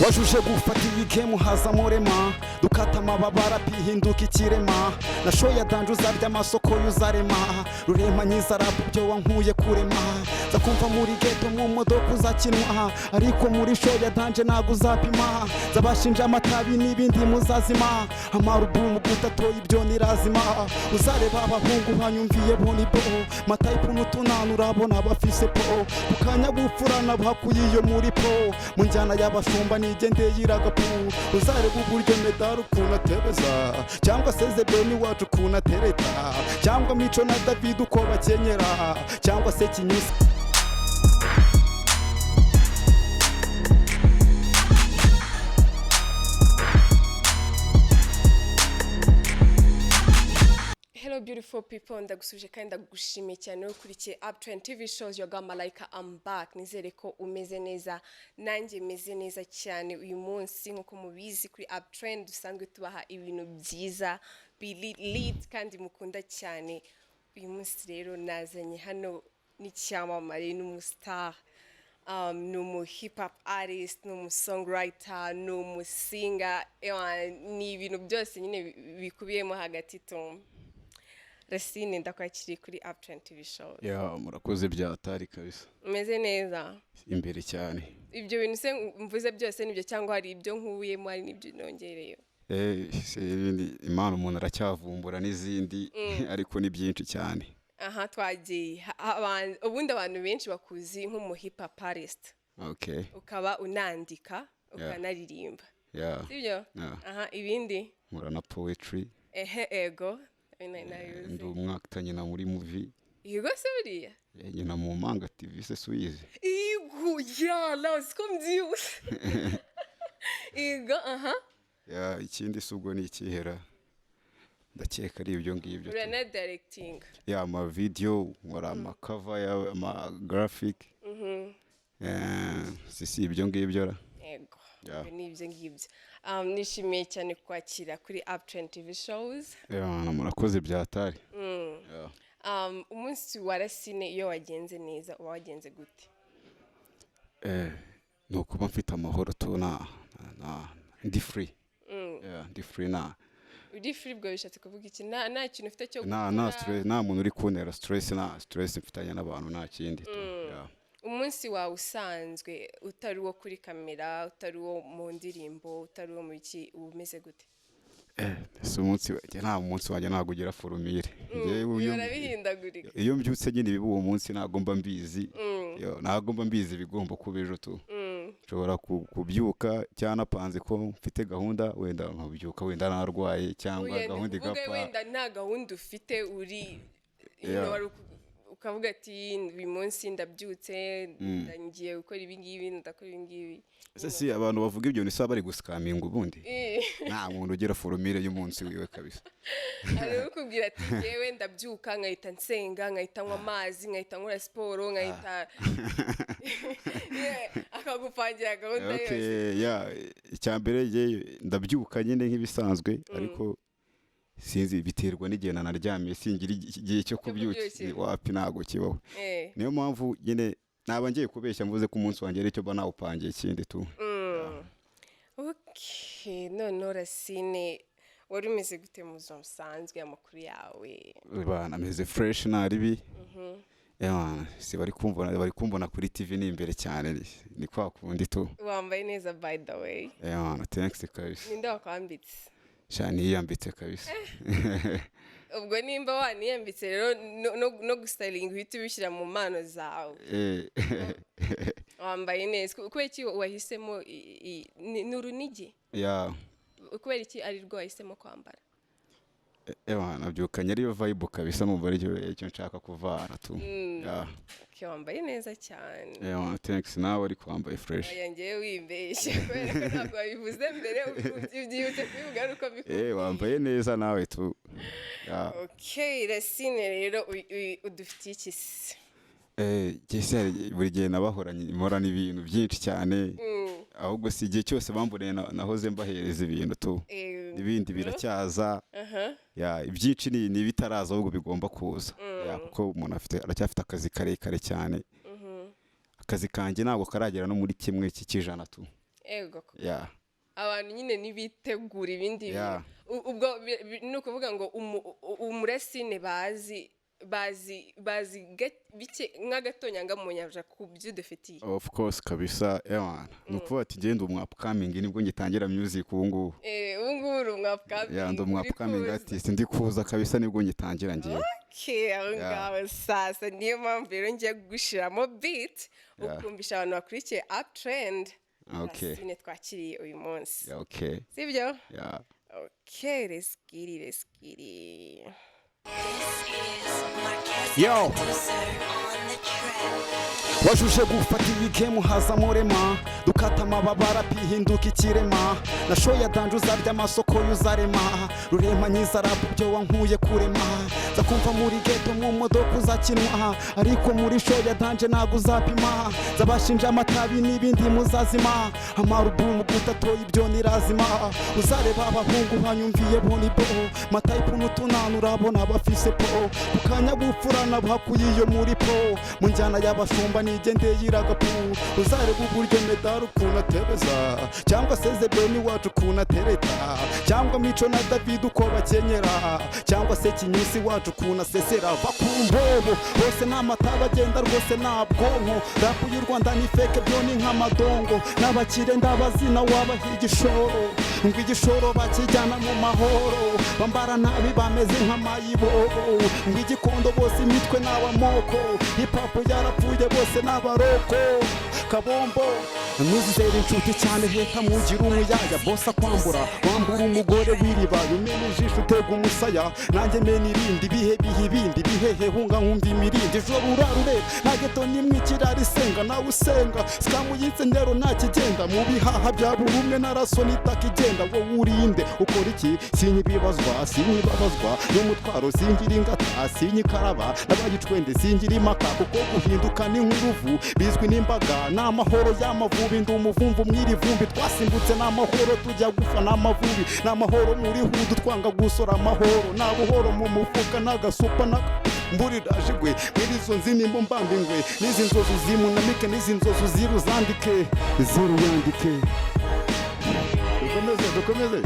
wajuje gufata iyi game haza murema dukata amababara pihinduka ikirema nashoya danje uzarya amasoko y'uzarema rurema nyiza rap byo wankuye kurema za kumva muri ghetto mu modoka uzakinwa ariko muri show ya danje nago uzapima zabashinja amatabi n'ibindi muzazima amarubumu gutatoye ibyo nirazima uzareba abahungu banyumviye bonibo matayipu n'utunana urabona bafise po kukanya gupfurana bakuye iyo muri po mu njyana y'abashumba nigendeye iragapu uzareba uburyo medal ukuntu atebeza cyangwa seze beni wacu ukuntu atereta cyangwa mico na David uko bakenyera cyangwa se kinyusi. Hello beautiful people, ndagusuje kandi ndagushimiye cyane ukurikiye Uptrend TV shows Yoga Malaika. I'm back. Nizere ko umeze neza nanjye meze neza cyane uyu munsi nkuko mubizi kuri Uptrend dusanzwe tubaha ibintu byiza lit kandi mukunda cyane. Uyu munsi rero nazanye hano n'icyamamare n'umustar, numu hip hop artist, numu songwriter, numu singer, ni ibintu byose nyine bikubiyemo hagati tu. Racine ndakwakiriye kuri Uptrend TV show. Murakoze byatari kabisa. Umeze neza? Imbere cyane. Ibyo bintu se mvuze byose nibyo cyangwa hari ibyo nkubuyemo hari nibyo nongereyo? Imana umuntu aracyavumbura n'izindi ariko ni byinshi cyane. Aha twagiye. Ubundi abantu benshi bakuzi nk'umu hip hop artist. Okay. Ukaba unandika, ukanaririmba. Sibyo? Aha ibindi? Nkora na poetry. Ego. Ndi umwaka nyina muri movie. Yego se buriya? Nyina mu Manga TV se suyize. Yego yala sikombyuse. Yego aha. Ikindi subwo ni ikihera. Ndakeka ari ibyo ngibyo. Urana directing. Ama video, nkora ama cover ya ama graphic. Si ibyo ngibyo ra. Yego. Ni ibyo ngibyo. Nishimiye cyane kwakira kuri Uptrend TV shows. Murakoze byatari. Umunsi wa Racine iyo wagenze neza wagenze gute? Nuko mfite amahoro tu na ndi free. Ndi free na. Uri free bwo bishatse kuvuga iki? Nta kintu ufite cyo gukora. Stress, nta muntu uri kuntera stress mfitanye n'abantu nta kindi tu. Umunsi wawe usanzwe utari wo kuri kamera, utari wo mu ndirimbo, utari wo mu iki umeze gute? Umunsi nta munsi wanjye ntago ugira formule. Urabihindagurika. Iyo mbyutse nyine bibu uwo munsi ntago mba mbizi. Ntago mba mbizi bigomba kuba ejo tu. Nshobora kubyuka cyane apanze ko mfite gahunda wenda nkabyuka wenda narwaye cyangwa gahunda igapfa. Wenda nta gahunda ufite uri ukavuga ati uyu munsi ndabyutse ngiye gukora ibi ngibi ndakora ibi ngibi. Si abantu bavuga ibyo ni saba bari gusikaminga ubundi. Nta muntu ugira formule y'umunsi wiwe kabisa. Ari ukubwira ati yewe ndabyuka nkahita nsenga nkahita nywa amazi nkahita nkora siporo nkahita akagupangira gahunda yose. Icyambere ndabyuka nyine nk'ibisanzwe ariko sinzi biterwa n'igihe naryamiye singira igihe cyo kubyuka wapi nago kibaho. Niyo mpamvu nyine naba ngiye kubeshya mvuze ko umunsi wanjye aricyo bana upangiye ikindi tu. Okay, none Racine wari umeze gute mu buzima busanzwe amakuru yawe? Bana meze fresh naribi. Si bari kumbona kuri TV ni imbere cyane ni kwa kundi tu. Wambaye neza by the way. Thanks kabisa. Ninde wakwambitse? Shani yiyambitse kabisa. Ubwo nimba waniyambitse rero no gustyling uhita ubishyira mu mano zawe. Wambaye neza. Kubera iki wahisemo n'urunigi? Kubera iki ari rwo wahisemo kwambara? Nabyukanye ariyo vibe kabisa numva ari cyo nshaka kuvana tu. Wambaye neza cyane. Thanks nawe ari kwambaye fresh. Yangiye wimbeshye kubera ntabwo bivuze mbere ubyihute kwivuga uko bikora. Wambaye neza nawe tu. Okay, Racine rero udufitiye iki se? Buri gihe nabahoranye ibintu byinshi cyane. Ahubwo si igihe cyose bamburiye nahoze mbahereza ibintu tu. Ibindi biracyaza. Ibyinshi ni bitaraza ahubwo bigomba kuza. Kuko umuntu aracyafite akazi karekare cyane. Akazi kanjye ntabwo karagera no muri kimwe cy'ijana tu. ego yeah abantu nyine nibitegura ibindi Yeah. bintu ubwo ni ukuvuga ngo umuresine bazi bike nk'agatonyanga mu nyanja ku byo dufitiye. of course kabisa ewana nukuvuga ati genda umwapcoming nibwo ngitangira music ubu ngubu ubu ngubu uri umwapcoming yeah ndo umwapcoming artist ndi kuza kabisa nibwo ngitangira ngiye aho ngaho sasa niyo mpamvu rero ngiye gushiramo beat ukumbisha abantu bakurikiye uptrend okay Racine twakiriye uyu munsi okay sibyo yeah okay let's get it. yo wajuje gufata iyi game hazamo rema dukata amababara pihinduka ikirema na show ya danje uzarya amasoko y'uzarema rurema nyiza rap byo wankuye kurema za kumva muri ghetto mu modoka uzakinwa ariko muri show ya danje ntago uzapima zabashinja amatabi n'ibindi muzazima amarubumu gutatoye ibyo nirazima uzareba abahungu banyumviye boni bo matayipu n'utunanu urabona bafise po ukanya gupfurana bakuye iyo muri po mu njyana y'abashumba nigendeye iragapu uzareba uburyo medali ukuntu atebeza cyangwa se zebeni wacu ukuntu atereta cyangwa mico na david uko bakenyera cyangwa se kinyusi wacu ukuntu asesera bakumbobo bose n'amata bagenda rwose nta bwonko rapu y'u rwanda ni feke byo ni nk'amadongo n'abakire ndabazina wabaha igishoro ngo igishoro bakijyana mu mahoro bambara nabi bameze nk'amayibobo ngo igikondo bose imitwe n'abamoko hip-hop yarapfuye bose n'abaroko kabombo ntuzizere inshuti cyane heka mugira umuyaya bose akwambura wambura umugore w'iriba umena ijisho utega umusaya nanjye mena irindi bihe ibindi bihehe hunga nkumva imirindi ejo urarureba nta geto nimwe ikirara isenga nawe usenga sikamu y'insenyero nta kigenda mu bihaha bya buri umwe naraso n'itaka igenda wowe urinde ukora iki sinyibabazwa n'umutwaro singira ingata sinyikaraba n'abayicwende singira impaka kuko guhinduka n'inkuruvu bizwi n'imbaga n'amahoro y'amavubi ndi umuvumvu mw'iri vumbi twasimbutse n'amahoro tujya gufa n'amavubi n'amahoro muri hudu twanga gusora amahoro nta buhoro mu mufuka n'agasupa mburiraje gwe mwirizo nzinimbo mbambingwe n'izi nzozu zimunamike n'izi nzozu ziruzandike ziruyandike dukomeze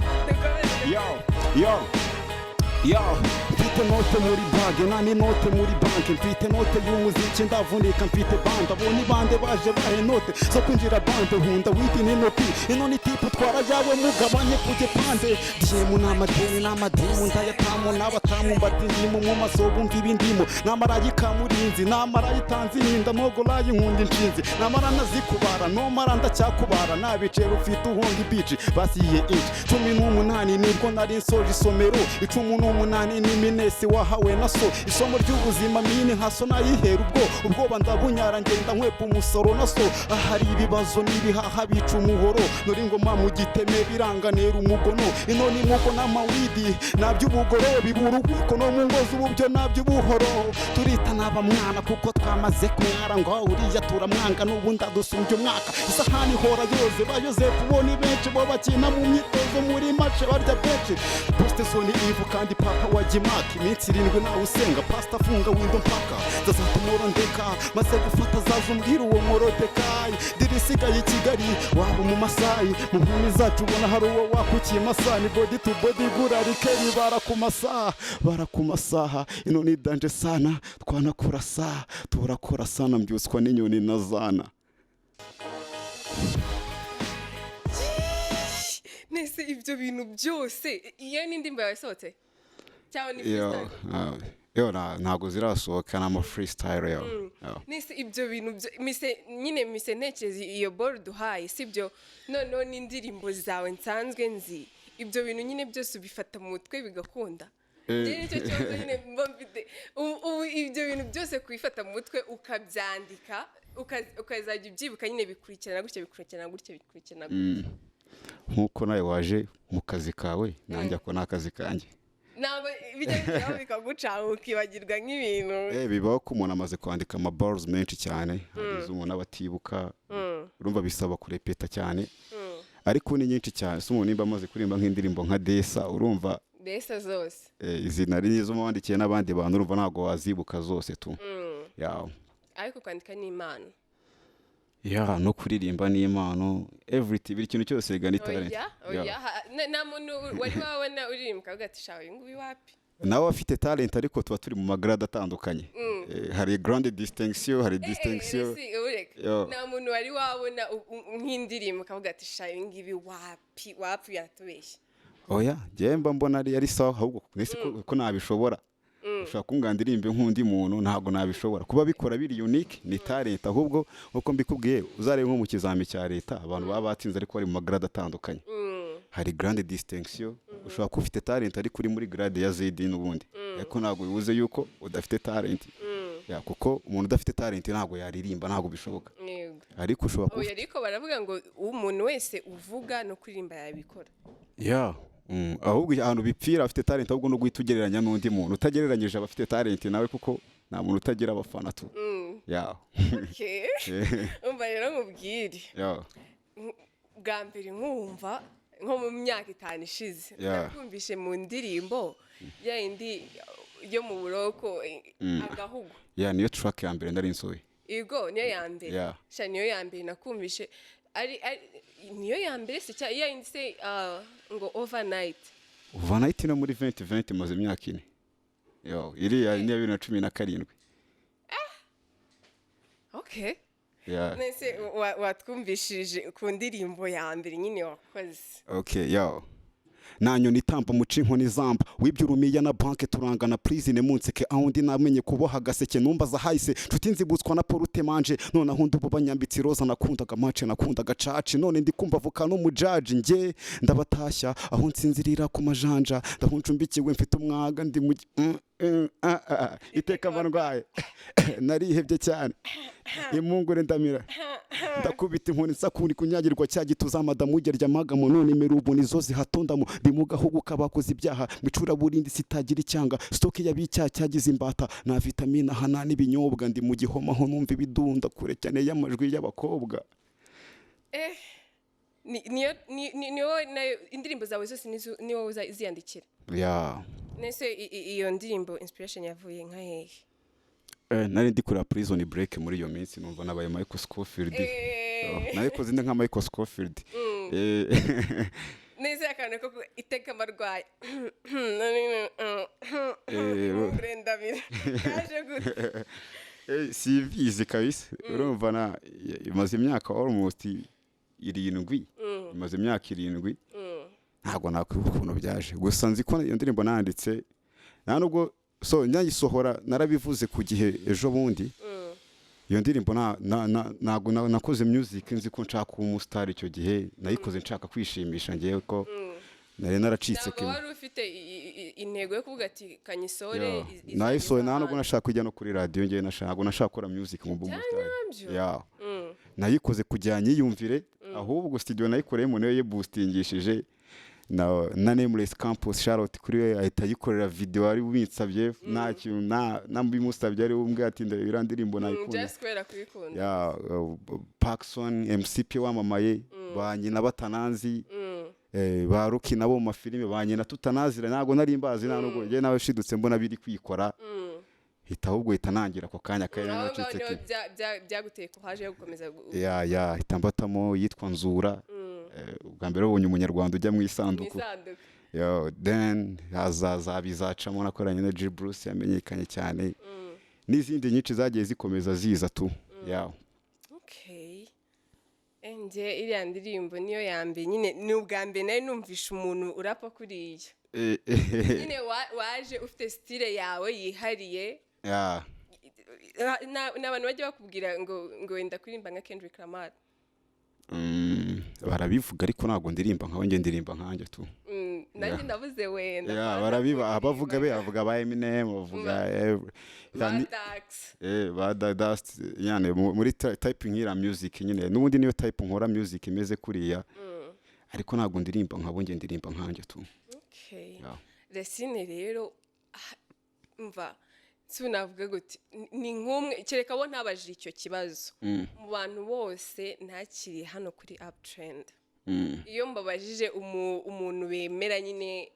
yo mfite note muri bage nani note muri banki mfite note y'umuziki ndavunika mfite banda boni bande baje bahe note zo kwinjira bande hunda widi n'inoti ino ni tipu twara yawe mugabanye kujye pande diemu n'amadimu ndayatamu n'abatamu mbatindimu mu masobu mvibi ndimo n'amarayika murinzi n'amarayitanzi ninda nogolayi nkunda inshinzi n'amaranazikubara nomara ndacyakubara nabicero ufite uhonga ibici basiye inci 18 nibwo nari nsoje isomero 18 n'iminesi wahawe na so isomo ry'ubuzima mini haso nayihera ubwoba ndabunyara ngenda nkwepa umusoro na so ahari ibibazo n'ibihaha bica umuhoro nuri ngoma mu giteme biranganera umugono ino ni mugo n'amawidi naby'ubugoro bibura ubwiko no mu ngozi ububyo naby'ubuhoro turita n'abamwana kuko twamaze kumwara ngo uriya turamwanga n'ubundi adusumbye umwaka isahani hora yoze bayoze kubona benshi bo bakina mu myitozo muri mace barya benshi poste zone ivu kandi papa wajimaki iminsi 7 nawe usenga pasta funga windo mpaka zazatumoro ndeka maze gufata zazumbwira uwo morodekayi dirisigaye i Kigali waba mu Masayi mu nkumi zacu ubona hari uwo wakukiye masani body to body gurarikeri barakumasaha ino ni danje sana twanakora saa turakora sana mbyuswa n'inyoni na zana nese ibyo bintu byose iyo n'indimba yasohotse cyangwa ni freestyle ntago zirasohoka n'ama freestyle nese ibyo bintu mise ntekereza iyo ball duhaye sibyo noneho n'indirimbo zawe nsanzwe nzi ibyo bintu nyine byose ubifata mu mutwe bigakunda nicyo kibazo nyine mbafite ubu ibyo bintu byose kubifata mu mutwe ukabyandika ukazajya ubyibuka nyine bikurikirana gutya nk'uko nawe waje mu kazi kawe nanjye ako ni akazi kanjye ntabwo bijya bikagucaho ukibagirwa nk'ibintu bibaho ko umuntu amaze kwandika amaballs menshi cyane hagize umuntu abatibuka urumva bisaba kurepeta cyane ariko ni nyinshi cyane se umuntu nimba amaze kuririmba nk'indirimbo nka Desa urumva Desa zose izina rizo mubandikiye n'abandi bantu urumva ntago wazibuka zose tu yawo ariko kwandika ni impano ya no kuririmba n'impano everything buri kintu cyose gani talent nta muntu wari wabona uririmba ukavuga ati shawe uyu nguyu wapi nawe afite talent ariko tuba turi mu magrade atandukanye hari grande distinction hari distinction nta muntu wari wabona nk'indirimbo ukavuga ati shawe uyu nguyu wapi yatubeshye oya njye mba mbona ari sawa ahubwo ko nabishobora ushaka kungandirimbe nk'undi muntu ntago nabishobora kuba bikora biri unique ni talent ahubwo uko mbikubwiye uzarebe nko mu kizami cya leta abantu baba batsinze ariko bari mu magrade atandukanye hari grande distinction ushobora kuba ufite talent ariko uri muri grade ya ZD n'ubundi ariko ntago bivuze yuko udafite talent kuko umuntu udafite talent ntago yaririmba ntago bishoboka ariko ushobora kuba ariko baravuga ngo umuntu wese uvuga no kuririmba yabikora ahubwo ahantu bipfira afite talent ahubwo no guhita ugereranya n'undi muntu utagereranyije abafite talent nawe kuko nta muntu utagira abafana tu umva rero nkubwire bwa mbere nkumva nko mu myaka 5 ishize nakumvishe mu ndirimbo ya indi yo mu buroko agahugu niyo track ya mbere ndari nsoye Igo niyo ya mbere sha niyo ya mbere nakumvishe ari niyo ya mbere se cya ya indi se ngo overnight no muri 2020 maze imyaka 4 iri ya 2017 okay nese watwumvishije ku ndirimbo ya mbere nyine wakoze nanyo nitampa muci inkoni zamba wibye urumiya na banke turangana prison munseke aho ndi namenye kuboha gaseke numba za hahise nshuti nzibutswa na porute manje none aho ndubo banyambitse roza nakundaga mace nakundaga caci none ndi kumva vuka no mujaji nge ndabatashya aho nsinzirira ku majanja ndahunjumbikiwe mfite umwaga ndi mu iteka bandwaye narihebye cyane imungure ndamira ndakubita inkoni nsakuni kunyagirwa cyagituza madamu ugerya magamo none merubu nizo zihatondamo bimugahugu kabakoze ibyaha micura burindi sitagira icyanga stoki yabicya cyagize imbata na vitamine hana n'ibinyobwa ndi mu gihoma ho numva ibidunda kure cyane y'amajwi y'abakobwa niyo indirimbo zawe zose niwo uziyandikira nese iyo ndirimbo inspiration yavuye nka hehe nari ndi kuri prison break muri iyo minsi numva nabaye Michael Scofield nayikoze nka Michael Scofield nese akana ko iteka marwaye brendamira kaje gute sivizi kabisa urumva imaze imyaka almost 7 imaze imyaka 7 ntago nakwibuka ukuntu byaje gusa nzi ko iyo ndirimbo nanditse nta nubwo nyayisohora narabivuze ku gihe ejo bundi iyo ndirimbo ntago nakoze music nzi ko nshaka umustar icyo gihe nayikoze nshaka kwishimisha ngewe ko nari naracitse kimwe wari ufite intego yo kuvuga ati kanyisore nayisohoye nta nubwo nashaka kujya no kuri radio ngewe nashaka gukora music mu bumustari nayikoze kujya nyiyumvire ahubwo studio nayikoreyemo niyo yeboostingishije na Nameless Campus Charlotte kuri we ahita yikorera video ari winsabye nta kintu na mbimusabye ari umbwe ati ndabira ndirimbo nayikunda just kwera kubikunda Paxson MCP wamamaye banyina batananzi ba Ruki nabo mu mafilime banyina tutanazira ntago nari mbazi nta nubwo nge nawe shidutse mbona biri kwikora hita ahubwo hitanangira ko kanya kare nacitse ki byaguteye ko haje yo gukomeza hitambatamo yitwa Nzura ubwa mbere ubonye umunyarwanda ujya mu isanduku then hazaza bizacamo nakoranye na G Bruce yamenyekanye cyane n'izindi nyinshi zagiye zikomeza ziza tu nje iriya ndirimbo niyo ya mbere nyine ni ubwa mbere nari numvisha umuntu urapa kuriya nyine waje ufite style yawe yihariye n'abantu bajya bakubwira ngo wenda kuririmba nka Kendrick Lamar barabivuga ariko ntago ndirimba nkawe nge ndirimba nkanjye tu nanjye ndavuze wenda barabiba abavuga bavuga ba Eminem bavuga Dust yani muri typing ira music nyine n'ubundi niyo type nkora music imeze kuriya ariko ntago ndirimba nkabo nge ndirimba nkanjye tu Resine rero mva navuga gute ni nk'umwe kereka bo ntabajije icyo kibazo mu bantu bose ntakiri hano kuri Uptrend iyo mbabajije umuntu bemera nyine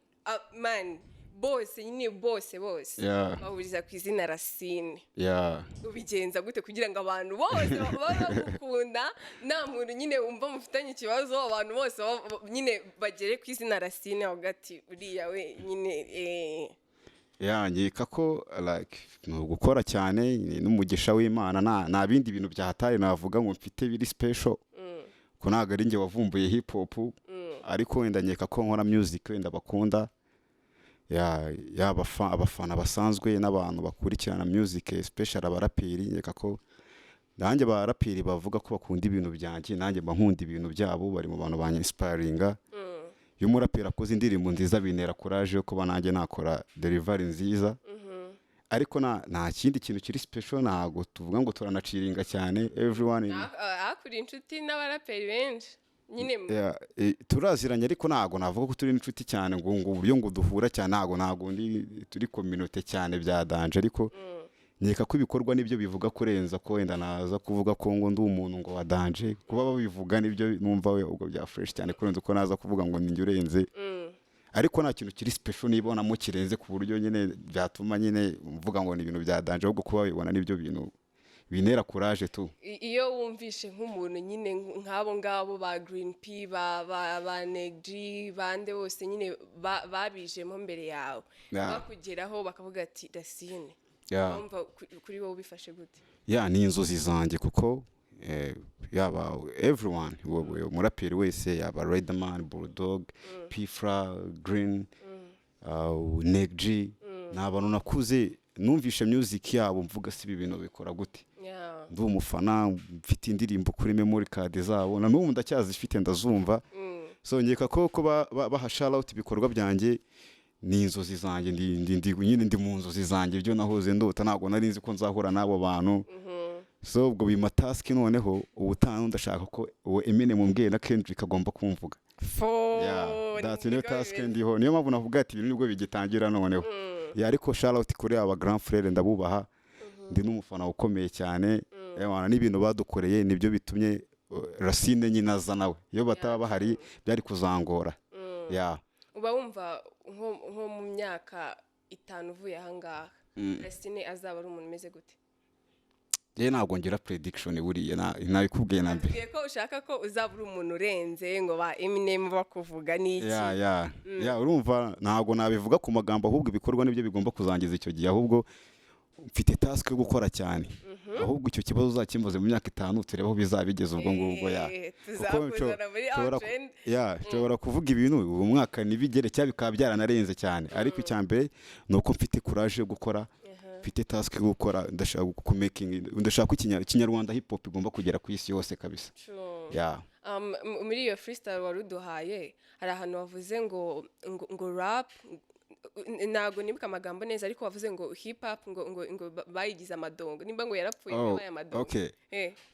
man bose nyine bose Yeah. bahuriza ku izina Racine. Yeah. Ubigenza gute kugira ngo abantu bose bagukunda nta muntu nyine wumva mufitanye ikibazo abantu bose nyine bagere ku izina Racine hagati uriya we nyine nkeka ko like ni ugukora cyane n'umugisha w'Imana nta bindi bintu byahataye navuga ngo mfite biri special ko ntabwo ari njye wavumbuye hip hop ariko wenda nkeka ko nkora music wenda bakunda abafana basanzwe n'abantu bakurikirana music especially abaraperi nkeka ko nanjye abaraperi bavuga ko bakunda ibintu byanjye nanjye nkunda ibintu byabo bari mu bantu banyispiringa iyo umuraperi akoze indirimbo nziza bintera courage yo kuba nanjye nakora delivery nziza ariko nta kindi kintu kiri special ntago tuvuga ngo turanaciringa cyane everyone akuri inshuti n'abaraperi benshi nyine turaziranye ariko ntago navuga ko turi inshuti cyane ngo uburyo ngo duhura cyane ntago turi community cyane bya danje ariko nkeka ko ibikorwa nibyo bivuga kurenza ko wenda naza kuvuga ko ngo ndi umuntu ngo wadanje kuba babivuga nibyo numva we ubwo bya fresh cyane kurenza ko naza kuvuga ngo ninjye urenze ariko nta kintu kiri special nibonamo kirenze ku buryo nyine byatuma nyine mvuga ngo ni ibintu bya danje ahubwo kuba bibona nibyo bintu binera courage tu. Iyo wumvishe nk'umuntu nyine nk'abo ngabo ba Green P ba Negri bande bose nyine babijemo mbere yawe bakugeraho bakavuga ati Racine umva kuri wowe ubifashe gute? Ni inzozi zanjye kuko yaba everyone umuraperi wese yaba Riderman, Bulldog, P-Fra, Green, Negri ni abantu nakuze numvishe music yabo mvuga si ibi bintu bikora gute ndi umufana mfite indirimbo kuri memory card zabo na n'ubu ndacyazifite ndazumva so nkeka ko baha shout out ibikorwa byanjye ni inzozi zanjye ndi mu nzozi zanjye ibyo nahoze ndota ntabwo nari nzi ko nzahura n'abo bantu so ubwo bima task noneho ubutanu ndashaka ko uwo Eminem mumbwiye na Kendrick agomba kumvuga that's new task ndiho niyo mpamvu navuga ati ibintu nibwo bigitangira noneho ariko shout out kuri aba grand frère ndabubaha ndi n'umufana ukomeye cyane n'ibintu badukoreye nibyo bitumye Racine nyinaza nawe iyo bataba bahari byari kuzangora uba wumva nko mu myaka 5 uvuye aha ngaha Racine azaba ari umuntu umeze gute? Ntabwo ngira prediction buriye nabikubwiye na mbere. Ngiye ko ushaka ko uzabura umuntu urenze ngo ba Eminem bakuvuga niki. Urumva ntabwo nabivuga ku magambo ahubwo ibikorwa nibyo bigomba kuzangiza icyo gihe ahubwo mfite task yo gukora cyane. Ahubwo icyo kibazo uzakimboze mu myaka 5 tureba aho bizabigeza ubwo ngubwo nshobora kuvuga ibintu ubu mwaka nibigere cyangwa bikaba byaranarenze cyane ariko icyambere nuko mfite courage yo gukora mfite task yo gukora ndashaka ndashaka ikinyarwanda hip hop igomba kugera ku isi yose kabisa. Muri iyo freestyle waruduhaye hari ahantu wavuze ngo rap ntago nibuka amagambo neza ariko wavuze ngo hip hop ngo bayigize amadongo nimba ngo yarapfuye yabaye amadongo.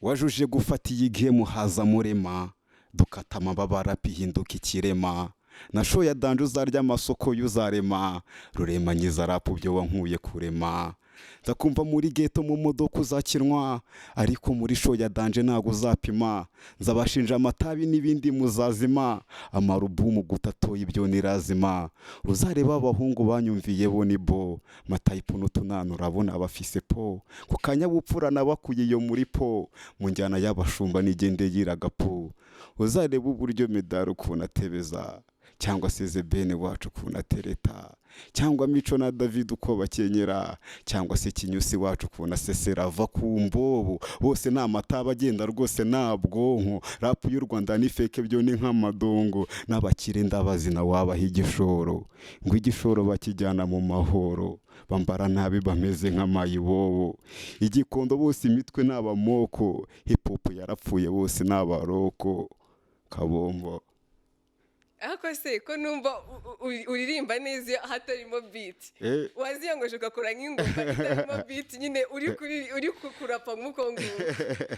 Wajuje gufata iyi game haza murema dukata amababara pihinduka ikirema na show ya danje uzarya amasoko yuzarema rurema nyiza rap byo wankuye kurema ndakumva muri ghetto mu modoka uzakinwa ariko muri show ya danje ntago uzapima nzabashinja amatabi n'ibindi muzazima amarubumu gutatoye ibyo nirazima uzareba abahungu banyumviye bo nibo matayipo n'utunano urabona abafise po ku kanyabupfura nabakuye yo muri po mu njyana y'abashumba nigende yiragapo uzareba uburyo medaro kunatebeza cyangwa se Zebene wacu kunatereta cyangwa Mico na David uko bakenyera cyangwa se Kinyusi wacu kunasesera va ku mbobo bose n'amataba agenda rwose nabwonko rap y'u Rwanda ni fake byo ni nk'amadongo n'abakire ndabazi na wabaha igishoro ngo igishoro bakijyana mu mahoro bambara nabi bameze nk'amayibobo igikondo bose imitwe n'abamoko hip hop yarapfuye bose n'abaroko kabombo. Ako se ko numva uririmba neza hatarimo beat waziyongoje ukakora nk'ingoma hatarimo beat nyine uri kurapa nk'uko nguko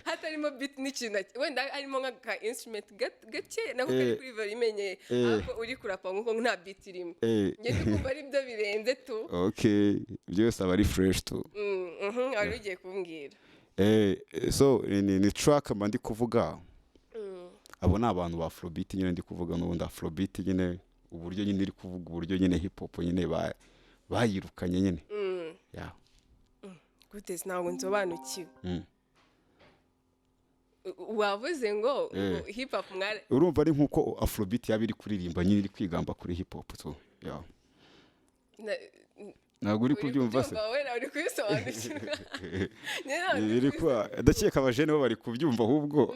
hatarimo beat n'ikintu wenda harimo nk'aka instrument gake nako kari kuri volume ako uri kurapa nk'uko nta beat irimo ngiye kumva ari byo birenze tu byose aba ari fresh tu ari ugiye kumbwira so ni track mba ndi kuvuga abo ni abantu ba Afrobeat nyine ndi kuvuga n'ubundi Afrobeat nyine uburyo nyine iri kuvuga uburyo nyine hip hop nyine bayirukanye nyine ya gute ntabwo nsobanukiwe Mm. wavuze ngo hip hop mware urumva ari nkuko afrobeat yaba iri kuririmba nyine iri kwigamba kuri hip hop tu ya ntabwo uri kubyumva se wowe nawe uri kubisobanukirwa biri kwa ndakeka abajene bo bari kubyumva ahubwo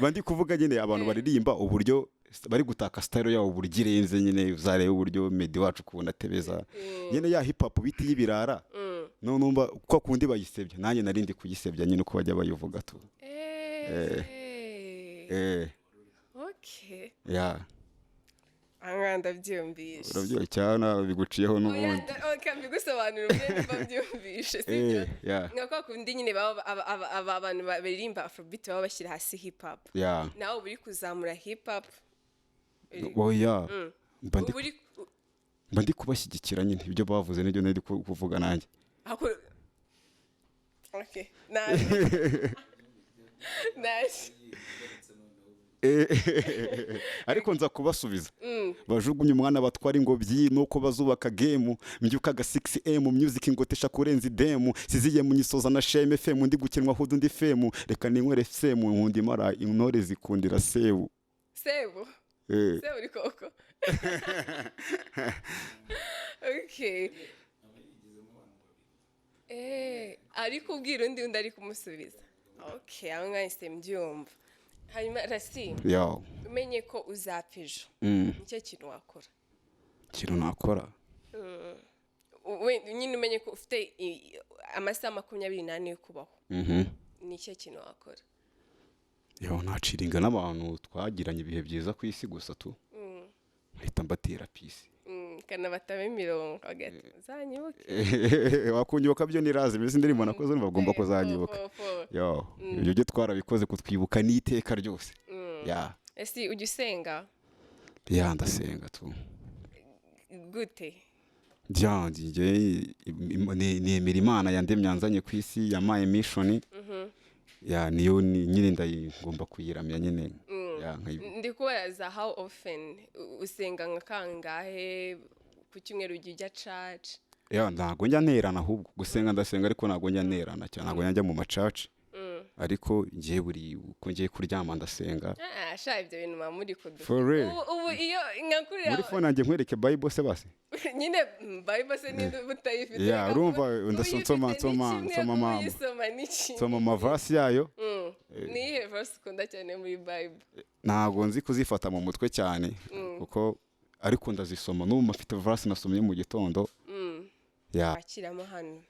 bandi kuvuga nyine abantu baririmba uburyo bari gutaka style yabo uburyo irenze nyine uzareba uburyo Meddy wacu kubona tebeza nyine ya hip hop biti y'ibirara no numva ko kundi bayisebya nanjye narindi kuyisebya nyine uko bajya bayivuga tu okay ya anganda byumvishe urabyo cyane biguciyeho n'ubundi okay mbigusobanura ubwo byumvishe sibyo ya ngako kundi nyine abantu baririmba afrobeat baba bashyira hasi hip hop ya nawe uri kuzamura hip hop oya mba ndi kubashyigikira nyine ibyo bavuze n'ibyo nari kuvuga nanjye okay nice ariko nza kubasubiza bajugunye umwana batwara ingobyi nuko bazubaka game mbyuka ga 6am music ngotesha kurenza idemu siziye mu nyisoza na sheme fm ndi gukinwa hudu ndi fm reka ninkwere fm nkundi mara intore zikundira sebu sebu uri koko okay ariko ubwira undi ari kumusubiza okay aho ngahise mbyumva hanyuma Rasi umenye ko uzapfa ejo nicyo kintu wakora nakora nyine umenye ko ufite amasaha 24 yo kubaho nicyo kintu wakora naciringa n'abantu twagiranye ibihe byiza ku isi gusa tu mpita mbatera pisi kana batame imirongo hagati uzanyibuke wakunyibuka byo nirazi mbese ndirimbo nakoze bagomba kuzanyibuka ibyo byo twarabikoze kutwibuka n'iteka ryose ese ujya usenga ndasenga tu gute nemera Imana yandemye yanzanye ku isi yamaye mission niyo nyine ngomba kuyiramya nyine ndi kubaza how often usenga nka kangahe ku cyumweru ujya church ntago njya nterana ahubwo gusenga ndasenga ariko ntago njya nterana cyane ntago njya mu macaci ariko ngiye buri uko ngiye kuryama ndasenga sha ibyo bintu muri kudufa ubu iyo nkakurira muri phone nanjye nkwereke bible se base nyine bible se ni butayifite urumva ndasoma amavasi yayo ni ihe verse ukunda cyane muri bible ntago nzi kuzifata mu mutwe cyane kuko ariko ndazisoma n'ubu mafite verse nasomye mu gitondo bakiramo hano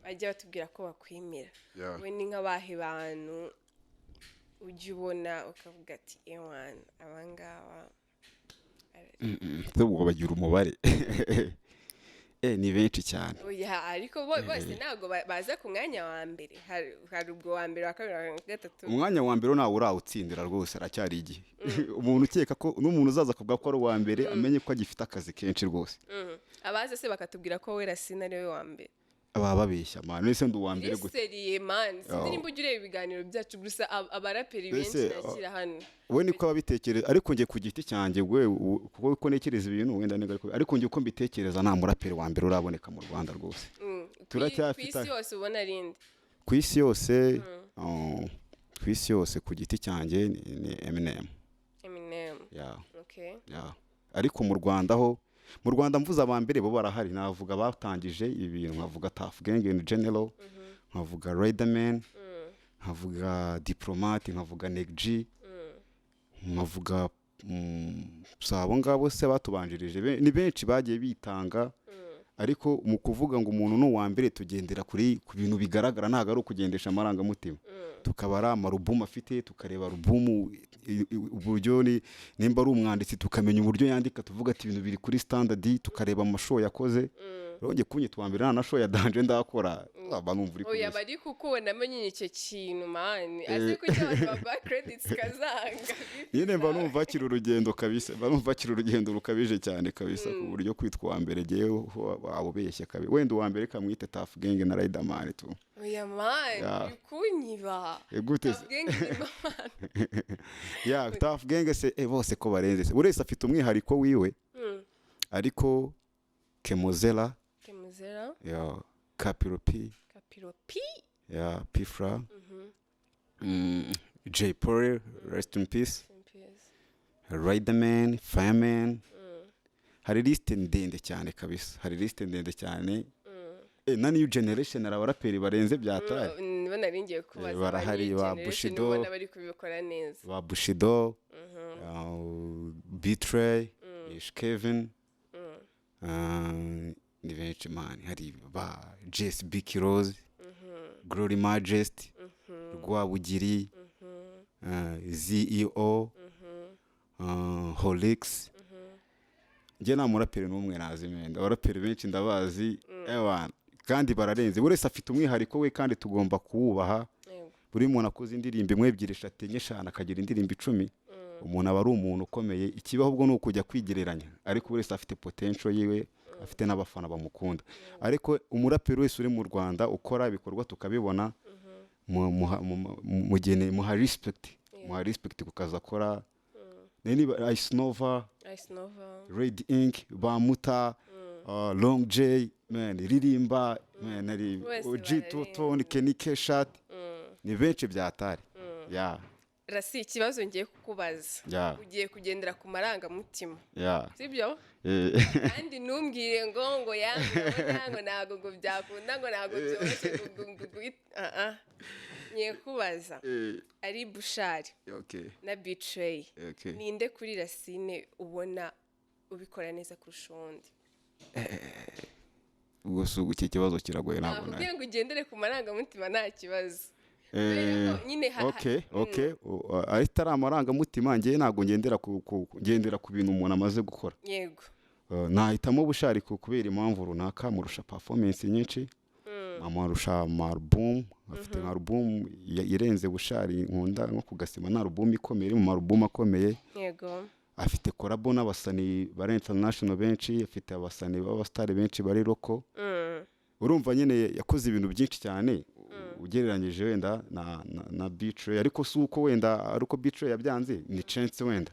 bajya batubwira ko bakwimira we ni nk'abahe bantu ujya ubona ukavuga ati ewana abangaba ubwo bagira umubare ni benshi cyane ariko bose ntabwo baza ku mwanya wa mbere hari ubwo wa mbere wa kabiri wa gatatu umwanya wa mbere nawe urawutsindira rwose aracyari igihe umuntu ukeka ko n'umuntu uzaza akavuga ko ari uwa mbere amenye ko agifite akazi kenshi rwose abaza se bakatubwira ko we Racine ari we wa mbere aba babeshya man nese ndi uwa mbere gute seriye man sindirimbo ugire ibiganiro byacu gusa abaraperi benshi nakira hano we niko ababitekereza ariko ngiye ku giti cyanjye we kuko ko nekereza ibintu wenda nega ariko ngiye uko mbitekereza nta muraperi wa mbere uraboneka mu Rwanda rwose turacyafite ku isi yose ubona rindi ku isi yose ku giti cyanjye ni Eminem okay ariko mu Rwanda mvuza abambere bo barahari navuga batangije ibintu nkavuga Tuff Gang in general nkavuga Riderman nkavuga Diplomate nkavuga Neg G nkavuga sabo ngabo se batubanjirije ni benshi bagiye bitanga ariko mu kuvuga ngo umuntu no wa mbere tugendera ku bintu bigaragara ntago ari ukugendesha amaranga mutima tukabara amarubumu afite tukareba alubumu uburyo nimba ari umwanditsi tukamenya uburyo yandika tuvuga ati ibintu biri kuri standard tukareba amashow yakoze rongeye kunyitwa mbere na show ya Danje ndakora abanumva uri oya bari kukubona amenye icyo kintu man azi ko cyaba ba credits kazanga nyine mba numva kiri urugendo kabisa barumva kiri urugendo rukabije cyane kabisa ku buryo kwitwa mbere giye abo beshye kabi wenda uwa mbere kamwite Tuff Gang na Riderman tu oya man kunyiba gute Tuff Gang se bose ko barenze se urese afite umwihariko wiwe ariko Kemozera, Kemuzera, ya Capiro P, Kapiro P. ya Pfra, J Paul, rest in peace, Riderman, Fireman. Hari liste ndende cyane kabisa, hari liste ndende cyane. Na new generation abaraperi barenze byataye. Niba naringiye kubaza barahari ba Bushido, ubona bari kubikora neza. ba Bushido, Betray, Kevin, ni benshi man, hari ba JSB Kiroz, Glory Majesty, Rwabugiri, ZEO, Holix. Njye nta muraperi n'umwe nazi menda, abaraperi benshi ndabazi kandi bararenze, buri wese afite umwihariko we kandi tugomba kuwubaha. Buri muntu akoze indirimbo imwe ebyiri eshatu enye eshanu akagira indirimbo 10, umuntu aba ari umuntu ukomeye. Ikibaho ubwo ni ukujya kwigereranya, ariko buri wese afite potential yiwe, afite n'abafana bamukunda. Ariko umuraperi wese uri mu Rwanda ukora ibikorwa tukabibona, muha respect kukaza akora. Ice Nova, Red Ink, Bamuta, Long J, man, Ririmba, man, ari OG Toto, Kenny Keshat, ni benshi byatari. Yeah. Rasi, ikibazo ngiye kukubaza. Ugiye kugendera ku marangamutima. Sibyo? Kandi ntumbwire ngo yango ntago ngo byakunda ngo ntago byoroshye ngiye kubaza. Ari Bushari na Betray. Ninde kuri Racine ubona ubikora neza kurusha undi? Ubwo sugu iki kibazo kiragoye ntabwo nayo. Ntabwo ugendere ku marangamutima nta kibazo. Okay. Ahita ari amarangamutima, njye ntabwo ngendera ku bintu umuntu amaze gukora. Yego. Nahitamo Bushari kubera impamvu runaka, murusha performance nyinshi, amurusha album, afite album irenze Bushari nkunda nko kugasima na album ikomeye mu album akomeye. Yego. Afite collabo n'abasani bari international benshi, afite abasani b'abastar benshi bari local. Urumva nyene yakoze ibintu byinshi cyane ugereranyije wenda na Betray, ariko suko wenda ariko Betray yabyanze ni chance wenda.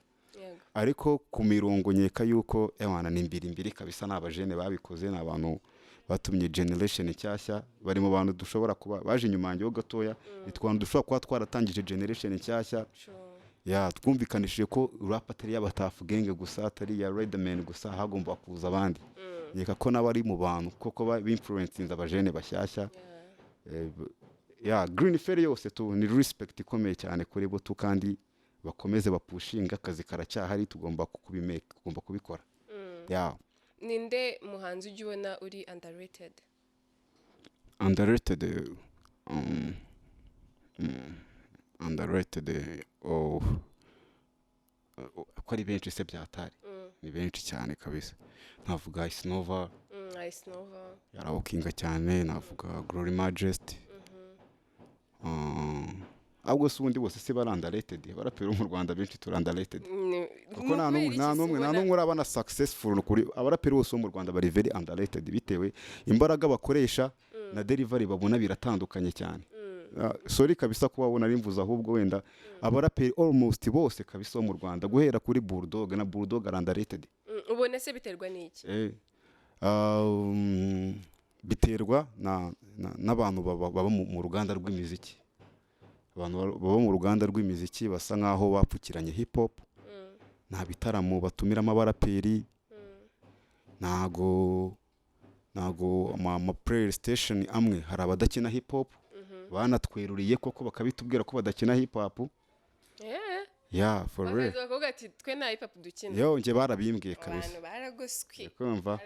Ariko ku mirongo nyeka yuko ewana ni mbiri kabisa n'abajene babikoze, n'abantu batumye generation nshyashya, bari mu bantu dushobora kuba baje inyuma yanjye ho gatoya, itwantu dushobora kuba twaratangije generation nshyashya. Twumvikanishije ko rap atari y'abatafu genge gusa, atari ya Riderman gusa, hagomba kuza abandi. Yeka ko nabari mu bantu koko influencinze abajene bashyashya. Green Ferry yose tu ni respect ikomeye cyane kuri bo tu, kandi bakomeze bapushinga akazi karacyahari, tugomba kubikora. Ninde muhanzi ujye ubona uri underrated? Underrated ko ari benshi se byatari. Ni benshi cyane kabisa. Navuga Ice Nova, yarawokinga cyane. Navuga Glory Majesty. Ahubwo se ubundi bose se underrated, abaraperi mu Rwanda benshi turi underrated. Kuko nta n'umwe urabana successful kuri abaraperi bose mu Rwanda bari very underrated, bitewe imbaraga bakoresha na delivery babona biratandukanye cyane. Sorry kabisa kuba wabona rimvuza, ahubwo wenda abaraperi almost bose kabisa mu Rwanda guhera kuri Bulldog na Bulldog underrated. Ubone se biterwa n'iki? Biterwa n'abantu baba mu ruganda rw'imiziki. Abantu baba mu ruganda rw'imiziki basa nkaho bapfukiranye hip hop. Nta bitaramo batumiramo abaraperi. Nago ama PlayStation amwe hari abadakina hip hop. Banatweruriye koko bakabitubwira ko badakina hip hop. For real. Bakavuga ati twe na hip hop dukina. Nje barabimbwiye kabisa. Abantu baragoswe. Kumva?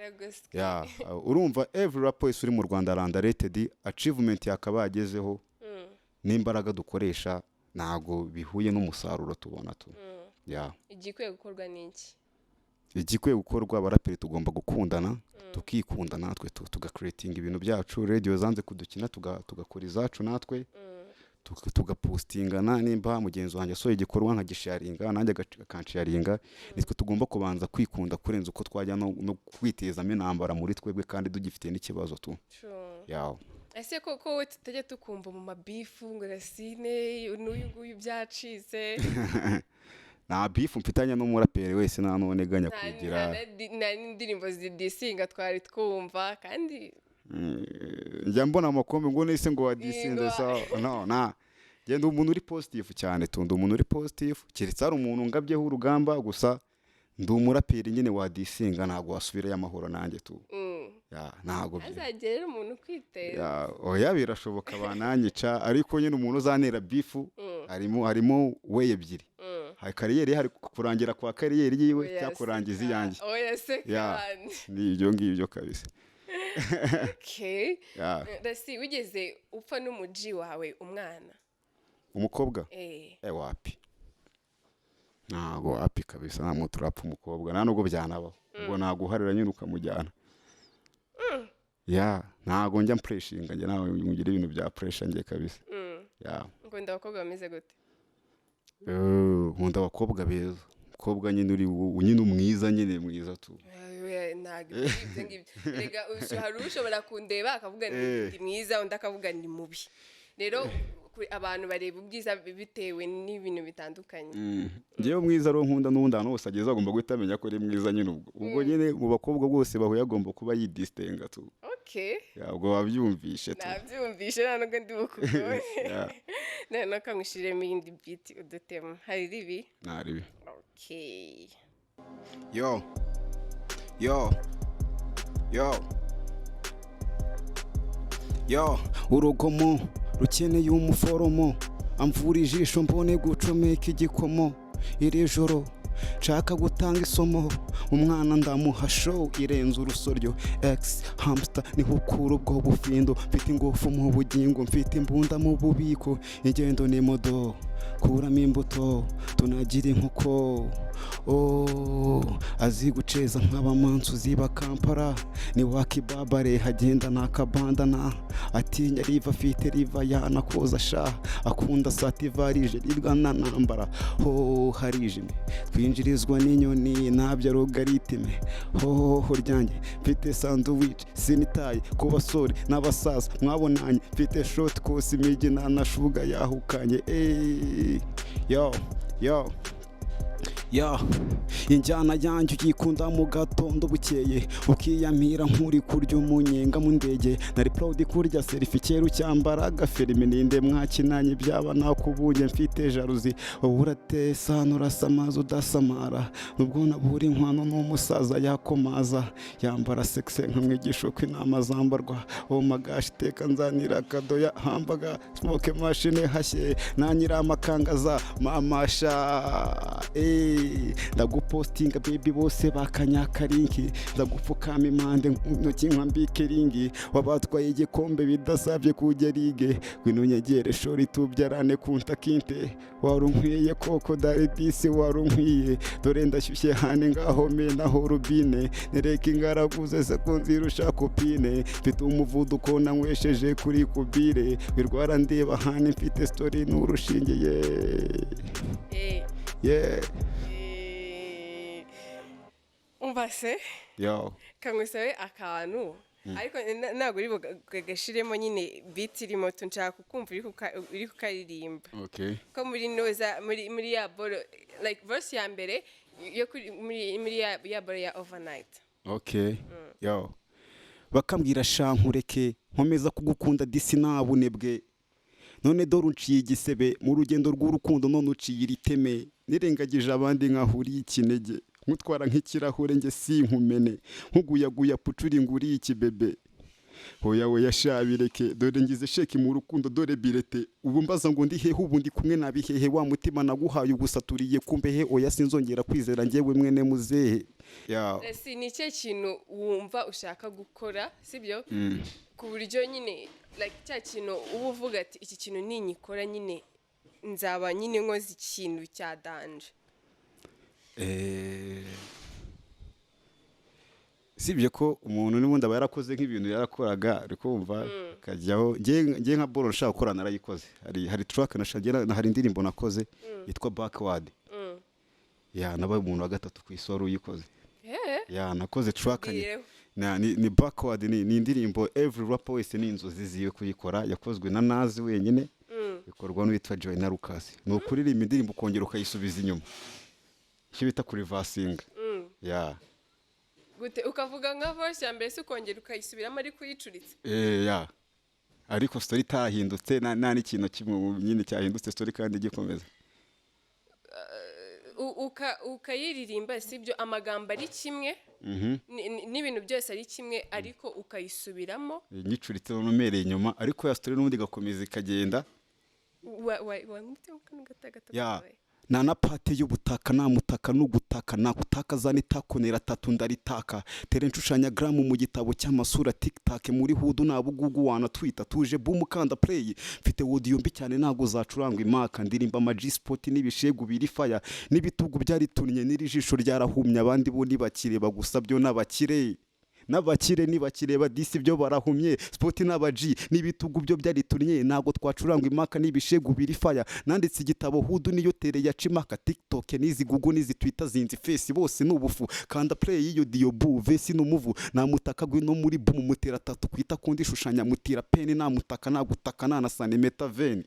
Urumva every rapper uri mu Rwanda underrated, achievement yakabagezeho n'imbaraga dukoresha nago bihuye n'umusaruro tubona tu. Igikwiye gukorwa n'iki? Igikwiye gukorwa, abaraperi tugomba gukundana, tukikunda natwe tugacreating ibintu byacu. Radio zanze kudukina tugakora izacu natwe, tugapostingana. Nimba mugenzi wanjye soye igikorwa nkagisharinga nanjye akansharinga, nitwe tugomba kubanza kwikunda kurenza uko twajya no kwitezamo intambara muri twebwe kandi dugifite n'ikibazo tu. Ese koko we tutajya tukumva mu mabifu ngo Racine n'uyu nguyu byacitse? nta beef mfitanye n'umuraperi wese nta none ganya kugira nta n'indirimbo zidisinga twari twumva kandi njya mbona amakombe ngo nese ngo wadisinze sawa no na genda umuntu uri positive cyane tunda umuntu uri positive keretse ari umuntu ngabyeho urugamba gusa ndi umuraperi nyine wadisinga ntago wasubirayo amahoro nanjye tu ya ntago azagera umuntu kwitera oya birashoboka bananyica ariko nyine umuntu uzanera bifu harimo we ebyiri hari kariyeri hari kurangira kwa kariyeri yiwe cyangwa kurangiza iyanjye oya se kandi ni ibyo ngibyo kabisa. Okay. Rasi wigeze upfa n'umuji wawe umwana umukobwa wapi ntago wapi kabisa nta muntu urapfa umukobwa nta nubwo byanabaho ubwo naguharira nyine ukamujyana ntago njya mpureshinga njye nawe ngira ibintu bya puresha njye kabisa nkunda abakobwa bameze gute nkunda abakobwa beza umukobwa nyine uri nyine umwiza nyine mwiza tu ntago ibyo ngibyo rega hari ushobora kundeba akavuga ndi mwiza undi akavuga ndi mubi rero abantu bareba ubwiza bitewe n'ibintu bitandukanye ngewe mwiza aro nkunda n'ubundi ahantu hose ageze agomba guhita amenya ko ari mwiza nyine ubwo nyine mu bakobwa bose bahuye agomba kuba yidistenga tu ubwo wabyumvishe tu nabyumvishe nta nubwo ndi bukubone noneho kamushiremo iyindi biti udutema hari ribi nta ribi yo urugomo rukeneye umuforomo amvura ijisho mbone gucomeka igikomo iri joro nshaka gutanga isomo umwana ndamuha show irenze urusoryo X hamster niho ukura ubwo bufindo mfite ingufu mu bugingo mfite imbunda mu bubiko ingendo ni modo kuramo imbuto tunagira inkoko azi guceza nk'abamansu ziba Kampala ni wakibabare hagenda nakabandana atinya riva afite riva yanakoza sha akunda sativarije rirwana nambara harijime twinjirizwa n'inyoni ntabyo rogaritime ryanjye mfite sandwich sinitaye ku basore n'abasaza mwabonanye mfite short course imigi na shuga yahukanye injyana yanjye uyikunda mu gatondo bukeye ukiyamira nk'uri kurya umunyenga mu ndege nari proud kurya selfie kera ucyambara agaferime ninde mwakinanye byaba nakubunye mfite jalousie uratesa nurasamaza udasamara nubwo naburi inkwano n'umusaza yakomaza yambara sexe nkamwigisha ko inama zambarwa magashi teka nzanira kadoya hambaga smoke machine hashye nanyira amakangaza mamasha ndagupostinga baby bose bakanyakarinki ndagupfukama impande ntoki nkwambike ringi wabatwaye igikombe bidasabye kujya lige gwino nyegere shori tubyarane kunta kinte warunkwiye koko daridisi warunkwiye dore ndashyushye hane ngaho menaho rubine nereka ingaraguze sekunzirusha kopine mfite umuvuduko nanywesheje kuri kubire wirwara ndeba hane mfite story n'urushinge umva se kangusabe akantu ariko ntabwo uri bugashiremo nyine biti irimo tunshaka kukumva uri kukaririmba ko muri noza muri ya boro like verse ya mbere yo muri ya boro ya overnight bakambwira shankureke nkomeza kugukunda disi nabunebwe none dore unciye igisebe mu rugendo rw'urukundo none uciye iriteme nirengagije abandi nkahuriye ikinege nkutwara nk'ikirahure nge sinkumene nkuguyaguya pucuri nguriye ikibebe hoya we yashabireke dore ngize sheki mu rukundo dore birete ubu mbaza ngo ndi hehe ubu ndi kumwe nabihehe wa mutima naguhaye ugusaturiye kumbehe oya sinzongera kwizera ngewe mwene muzehe si ni cyo kintu wumva ushaka gukora sibyo ku buryo nyine like cya kintu uba uvuga ati iki kintu ninyikora nyine nzaba nyine nkoze ikintu cya danje sibye ko umuntu n'ubundi aba yarakoze nk'ibintu yarakoraga ariko wumva kajyaho ngiye nka boro nshaka gukora narayikoze hari track hari indirimbo nakoze yitwa backward nabaye umuntu wa gatatu ku isi wari uyikoze nakoze track ni backward ni indirimbo every rapper wese n'inzozi ziwe kuyikora yakozwe na Nazi wenyine ikorwa n'uwitwa Joyner Lucas ni ukuririmba indirimbo ukongera ukayisubiza inyuma icyo bita kurivasinga ya gute ukavuga nka verse ya mbere se ukongera ukayisubiramo ariko uyicuritse ya ariko story itahindutse nta n'ikintu kimwe nyine cyahindutse story kandi gikomeza ukayiririmba sibyo amagambo ari kimwe n'ibintu byose ari kimwe ariko ukayisubiramo nyicuritse numereye inyuma ariko ya story n'ubundi gakomeza ikagenda ya na pate y'ubutaka namutaka n'ugutaka nakutakaza nitakonera tatu ndaritaka tere nshushanya gramu mu gitabo cy'amasura TikTok muri hudu nabugugu wana twita tuje boom kanda play mfite audio mbi cyane nago zacurangwa imaka ndirimba ama G-spot n'ibishegu biri fire n'ibitugu byari tunnye n'irijisho ryarahumye abandi bo nibakireba gusa byo n'abakire nibakireba disi byo barahumye sport n'abaji n'ibitugu byo byaritunnye nago twacurangwa imaka n'ibishegu biri fire nanditse igitabo hudu niyo tere ya cimaka TikTok n'izi Google n'izi Twitter zinzi face bose n'ubufu kanda play iyo diobu vesi n'umuvu namutaka gwino muri boom mutera tatu kwita kundi shushanya mutira pen namutaka nagutaka na santimeter veni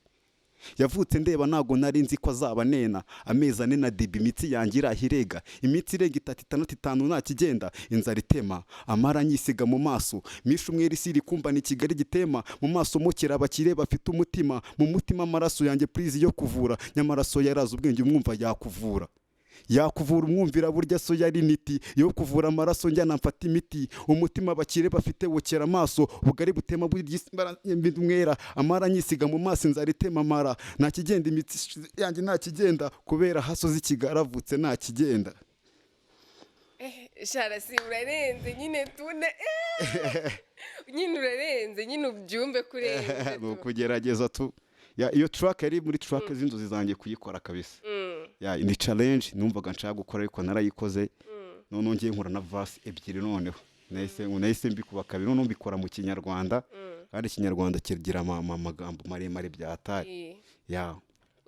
yavutse ndeba nago nari nzi ko azaba nena amezi ane na dibi imitsi yanjye irahirega imitsi irenga 365 nta kigenda inzara itema amara nyisiga mu maso misha umweri siri kumba ni Kigali gitema mu maso mukira abakire bafite umutima mu mutima amaraso yanjye please yo kuvura nyamaraso yaraza ubwenge umwumva yakuvura umwumvira burya so yari niti yo kuvura amaraso njyana mfata imiti umutima bakire bafite wokera amaso bugari butema bw'imwera amara nyisiga mu maso inzara itema amara nta kigenda imitsi yanjye nta kigenda kubera hasozi kigaravutse nta kigenda sharasi urarenze nyine tune nyine urarenze nyine ubyumve kurenze kugerageza tu iyo track yari muri track z'inzozi zanjye kuyikora kabisa ya ni challenge numvaga nshaka gukora ariko narayikoze none ngiye nkora na verse ebyiri noneho nahise mbikuba kabiri none mbikora mu kinyarwanda kandi ikinyarwanda kigira amagambo maremare byatari ya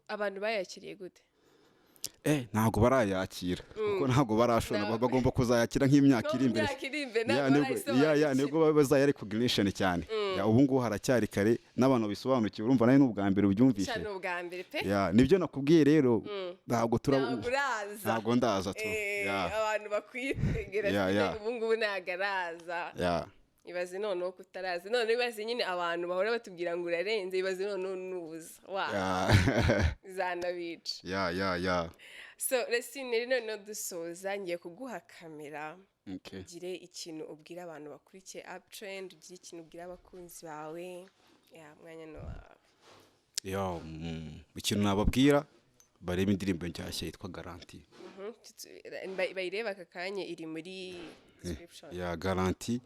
abantu bayakiriye gute ntago barayakira kuko ntago barashona bagomba kuzayakira nk'imyaka iri imbere ya nego bazayari recognition cyane ubu ngubu haracyari kare n'abantu bisobanukiwe urumva nayo n'ubwa mbere ubyumvishe ya nibyo nakubwiye rero ntago ntago ndaza tu abantu bakwitegera ubu ngubu nagaraza ibaze noneho kutaraza none ibaze nyine abantu bahora batubwira ngo urarenze ibaze noneho nubuza zanabica ya so Resine noneho dusoza ngiye kuguha kamera ugire ikintu ubwira abantu bakurikiye Uptrend ugire ikintu ubwira abakunzi bawe mwanya no wawe ikintu nababwira bareba indirimbo nshyashya yitwa Garanti bayireba aka kanya iri muri ya Garanti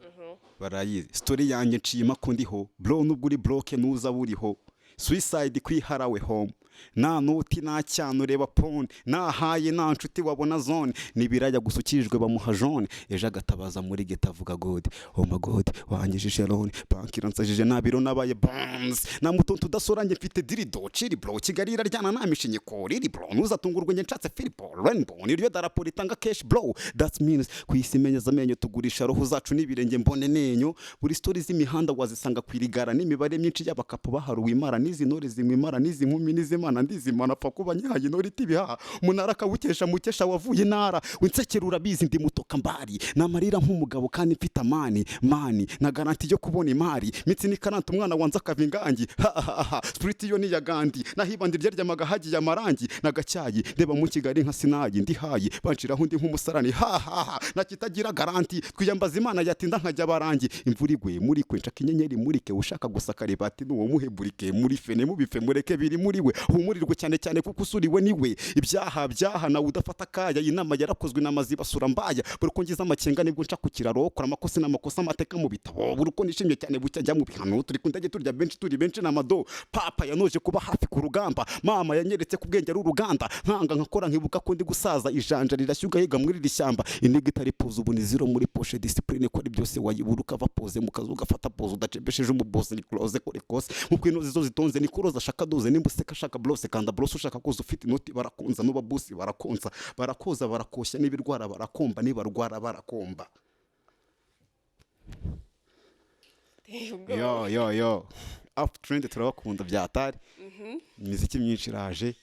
barayizi story yanjye nciyima ko ndiho bro nubwo uri bloke nuza buriho suicide kwiharawe home na nuti na cyano reba pone nahaye na nshuti wabona zone nibirajya gusukijwe bamuha jone eje agatabaza muri geta avuga god oh my god wangijije lone bankira nsajije nabiro nabaye bombs na mutonto udasorange mfite dirido chiri bro Kigali iraryana namishinye ko riri bro nuzatungurwe nge nshatse Philip Rainbow niryo darapo ritanga cash bro that means kwisimenyeza amenyo tugurisha roho zacu nibirenge mbone nenyo buri stories z'imihanda wazisanga kwirigara n'imibare myinshi y'abakapo baharuwe imara nizi nore zimwimara nizi nkumi nizimana ndizimana pfa kuba nyahaye nori tibiha munara kawukesha mukesha wavuye nara winsekera urabizi ndi mutoka mbari namarira nk'umugabo kandi mfite mani na garanti yo kubona imari mitsi ni karanta umwana wanza kavingangi spirit yo ni ya Gandhi nahibandi ryamaga haji ya marangi nagacyayi ndeba mu Kigali nka sinayi ndi hayi banshiraho ndi nk'umusarani nakitagira garanti twiyambaza Imana yatinda nkajya barangi imvura igwe muri kwe nshaka inyenyeri murike ushaka gusaka ribati n'uwo muheburike muri fene mubife mureke biri muri we humurirwe cyane cyane kuko usuriwe niwe ibyaha nawe udafata kaya inama yarakozwe n'amazi basura mbaya buruko ngiza amakenga nibwo nca ku kiraro kora amakosa n'amakosa amateka mu bitabo buruko nishimye cyane bucya mu bihano turi kundage turya benshi turi benshi n'amado papa yanoje kuba hafi ku rugamba mama yanyeretse ku bwenge ari uruganda nkanga nkakora nkibuka ko ndi gusaza ijanja rirashyuga yiga muri rishyamba inigi itari pose ubu ni zero muri poche discipline ko ari byose wayiburuka va pose mu kazu gafata pose udacebesheje umuboss ni close kore kose mu kwino zizo zitonze ni kuroza shaka doze nimbuseka shaka blose kanda blose ushaka kuza ufite inoti barakunza no babusi barakonza barakoza barakoshya n'ibirwara barakomba nibarwara barakomba yo Uptrend turabakunda byatari imiziki myinshi iraje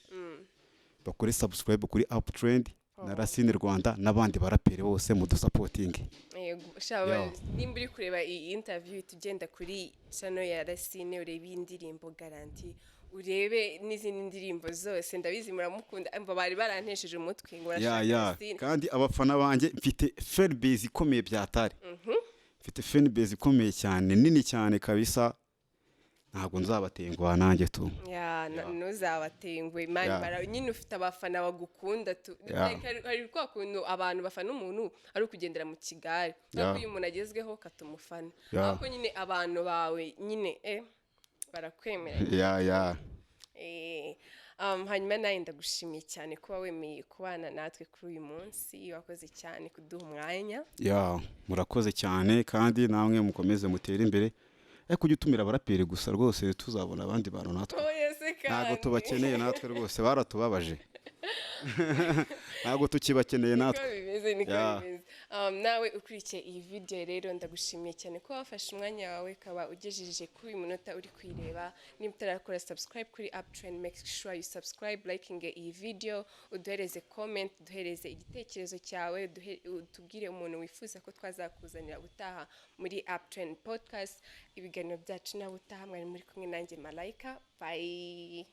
bakore subscribe kuri Uptrend na Racine Rwanda n'abandi baraperi bose mu dusapotingi. Yego shaba nimba uri kureba iyi interview tugenda kuri channel ya Racine urebe indirimbo Garanti urebe n'izindi ndirimbo zose ndabizi muramukunda amva bari barantesheje umutwe ngo Racine kandi abafana banje mfite fan base ikomeye byatari. Mfite fan base ikomeye cyane nini cyane kabisa ntabwo nzabatengwa nanjye tu ntuzabatengwe mani nyine ufite abafana bagukunda tu hari kwa kuntu abantu bafana umuntu ari ukugendera mu kigare kuko uyu muntu agezweho katumufana ariko nyine abantu bawe nyine barakwemera hanyuma nawe ndagushimiye cyane kuba wemeye kubana natwe kuri uyu munsi wakoze cyane kuduha umwanya murakoze cyane kandi namwe mukomeze mutere imbere kujya utumira abaraperi gusa rwose tuzabona abandi bantu natwe ntabwo tubakeneye natwe rwose baratubabaje ntabwo tukibakeneye natwe nawe ukurikiye iyi video rero ndagushimiye cyane ko wafashe umwanya wawe ukaba ugejeje kuri uyu munota uri kwireba niba utarakora subscribe kuri Uptrend make sure you subscribe liking iyi video uduhereze comment uduhereze igitekerezo cyawe tubwire umuntu wifuza ko twazakuzanira gutaha muri Uptrend podcast ibiganiro byacu na butaha mwari muri kumwe nanjye Malaika bye